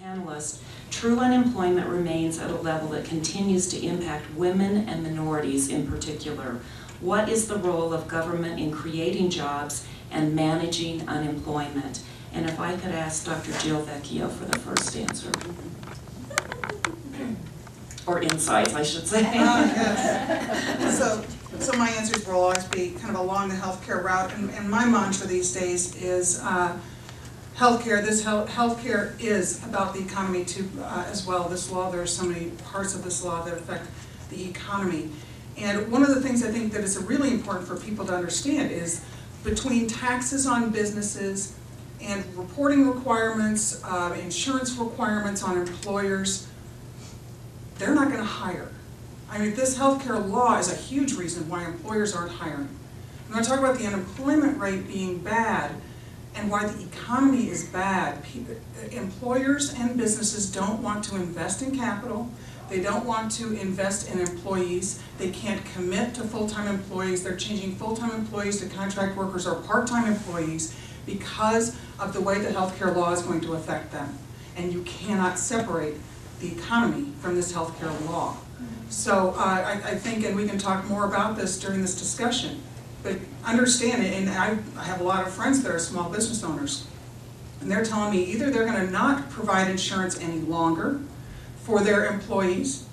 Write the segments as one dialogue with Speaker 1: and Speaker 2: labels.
Speaker 1: panelists, true unemployment remains at a level that continues to impact women and minorities in particular. What is the role of government in creating jobs and managing unemployment? And if I could ask Dr. Jill Vecchio for the first answer. Or insights, I should say.
Speaker 2: Yes. So my answers will always be kind of along the healthcare route, and my mantra these days is healthcare. Healthcare is about the economy too, as well. This law, there are so many parts of this law that affect the economy. And one of the things I think that is really important for people to understand is between taxes on businesses and reporting requirements, insurance requirements on employers, they're not going to hire. I mean, this healthcare law is a huge reason why employers aren't hiring. I'm going to talk about the unemployment rate being bad and why the economy is bad. Employers and businesses don't want to invest in capital. They don't want to invest in employees. They can't commit to full-time employees. They're changing full-time employees to contract workers or part-time employees because of the way the healthcare law is going to affect them. And you cannot separate the economy from this healthcare law. So I think, and we can talk more about this during this discussion, but understand it, and I have a lot of friends that are small business owners, and they're telling me either they're going to not provide insurance any longer for their employees,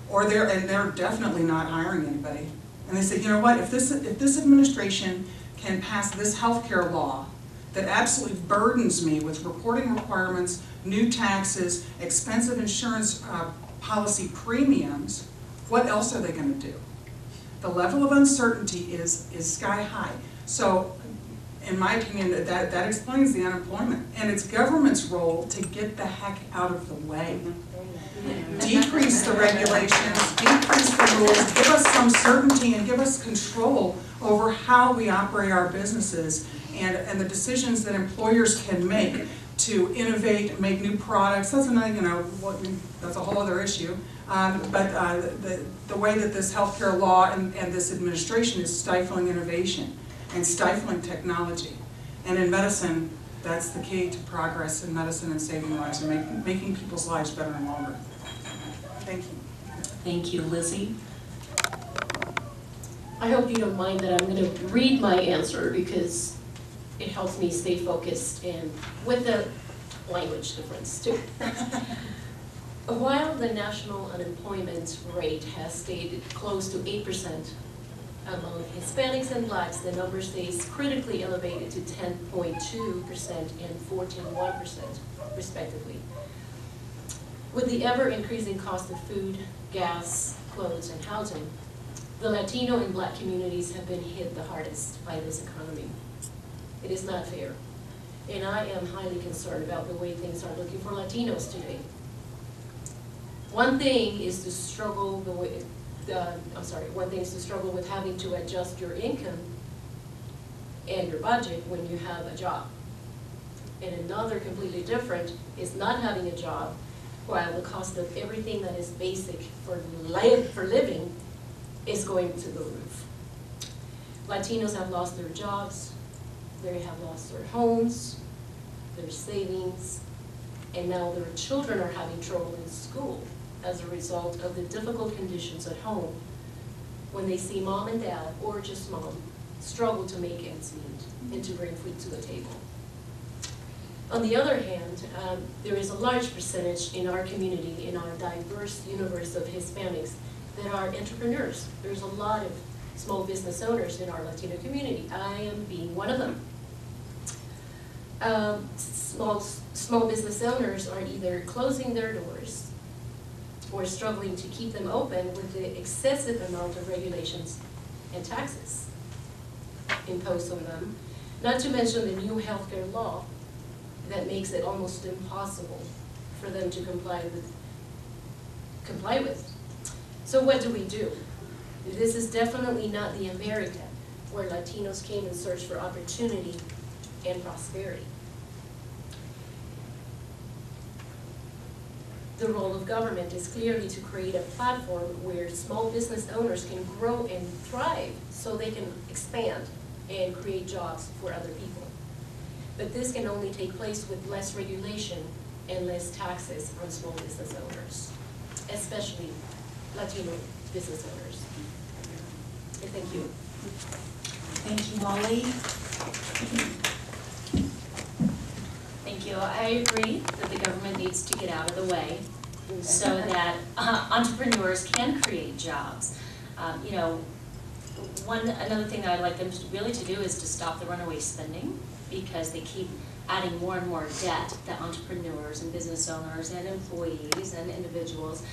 Speaker 2: or they're definitely not hiring anybody. And they say, you know what, if this administration can pass this healthcare law that absolutely burdens me with reporting requirements, new taxes, expensive insurance policy premiums, what else are they going to do? The level of uncertainty is sky high. So, in my opinion, that explains the unemployment. And it's government's role to get the heck out of the way. Decrease the regulations, decrease the rules, give us some certainty and give us control over how we operate our businesses and the decisions that employers can make to innovate, make new products. That's another, that's a whole other issue. But the way that this healthcare law and this administration is stifling innovation and stifling technology. And in medicine, that's the key to progress in medicine and saving lives and making people's lives better and longer. Thank you.
Speaker 1: Thank you, Lizzie.
Speaker 3: I hope you don't mind that I'm going to read my answer because it helps me stay focused and with the language difference too. While the national unemployment rate has stayed close to 8% among Hispanics and Blacks, the number stays critically elevated to 10.2% and 14.1% respectively. With the ever-increasing cost of food, gas, clothes, and housing, the Latino and Black communities have been hit the hardest by this economy. It is not fair, and I am highly concerned about the way things are looking for Latinos today. One thing is to struggle with having to adjust your income and your budget when you have a job. And another completely different is not having a job while the cost of everything that is basic for living is going to the roof. Latinos have lost their jobs, they have lost their homes, their savings, and now their children are having trouble in school as a result of the difficult conditions at home when they see mom and dad, or just mom, struggle to make ends meet and to bring food to the table. On the other hand, there is a large percentage in our community, in our diverse universe of Hispanics, that are entrepreneurs. There's a lot of small business owners in our Latino community. I am being one of them. Small business owners are either closing their doors or struggling to keep them open with the excessive amount of regulations and taxes imposed on them, not to mention the new healthcare law that makes it almost impossible for them to comply with. So what do we do? This is definitely not the America where Latinos came in search for opportunity and prosperity. The role of government is clearly to create a platform where small business owners can grow and thrive so they can expand and create jobs for other people. But this can only take place with less regulation and less taxes on small business owners, especially Latino business owners. Okay, thank you.
Speaker 1: Thank you, Molly.
Speaker 4: Thank you. I agree that the government needs to get out of the way so that entrepreneurs can create jobs. You know, another thing that I'd like them to do is to stop the runaway spending, because they keep adding more and more debt that entrepreneurs and business owners and employees and individuals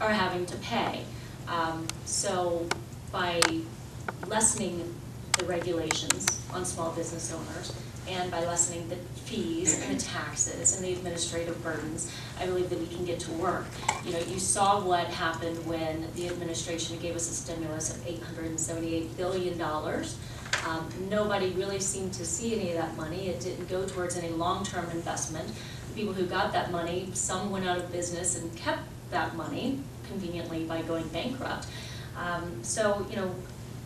Speaker 4: are having to pay. So by lessening the regulations on small business owners and by lessening the fees and the taxes and the administrative burdens, I believe that we can get to work. You know, you saw what happened when the administration gave us a stimulus of $878 billion. Nobody really seemed to see any of that money. It didn't go towards any long-term investment. The people who got that money, some went out of business and kept that money conveniently by going bankrupt. So, you know,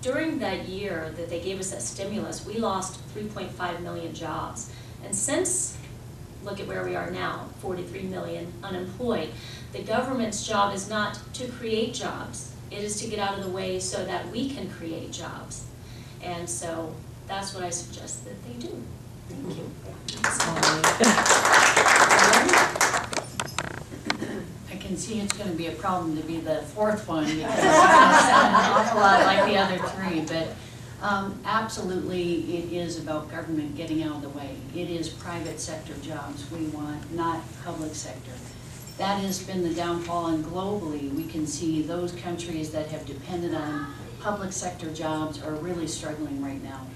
Speaker 4: during that year that they gave us that stimulus, we lost 3.5 million jobs. And since, look at where we are now, 43 million unemployed. The government's job is not to create jobs. It is to get out of the way so that we can create jobs. And so that's what I suggest that they do. Thank you.
Speaker 5: I can see it's going to be a problem to be the fourth one, because it's going to sound an awful lot like the other three, but absolutely it is about government getting out of the way. It is private sector jobs we want, not public sector. That has been the downfall, and globally we can see those countries that have depended on public sector jobs are really struggling right now.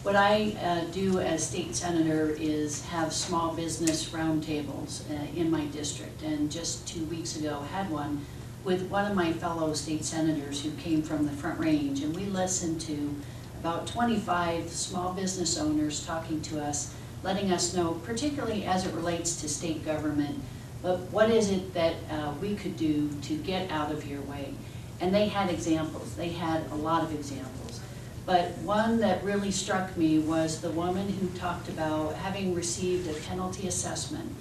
Speaker 5: What I do as state senator is have small business roundtables in my district, and just 2 weeks ago had one with one of my fellow state senators who came from the Front Range, and we listened to about 25 small business owners talking to us, letting us know, particularly as it relates to state government, but what is it that we could do to get out of your way? And they had examples. They had a lot of examples. But one that really struck me was the woman who talked about having received a penalty assessment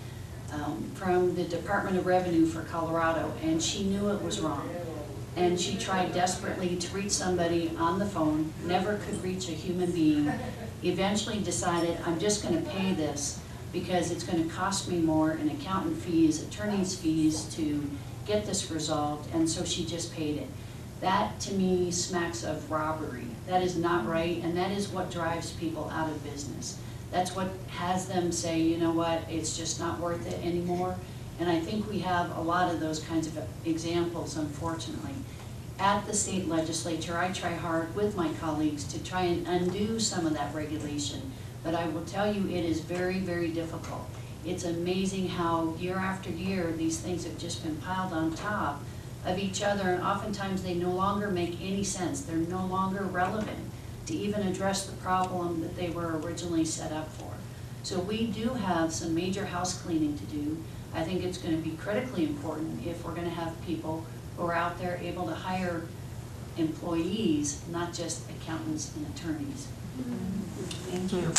Speaker 5: from the Department of Revenue for Colorado, and she knew it was wrong. And she tried desperately to reach somebody on the phone, never could reach a human being, eventually decided, I'm just going to pay this because it's going to cost me more in accountant fees, attorney's fees to get this resolved, and so she just paid it. That to me smacks of robbery. That is not right, and that is what drives people out of business. That's what has them say, you know what, it's just not worth it anymore. And I think we have a lot of those kinds of examples, unfortunately. At the state legislature, I try hard with my colleagues to try and undo some of that regulation, but I will tell you it is very, very difficult. It's amazing how year after year these things have just been piled on top of each other, and oftentimes they no longer make any sense. They're no longer relevant to even address the problem that they were originally set up for. So we do have some major house cleaning to do. I think it's going to be critically important if we're going to have people who are out there able to hire employees, not just accountants and attorneys.
Speaker 1: Thank you.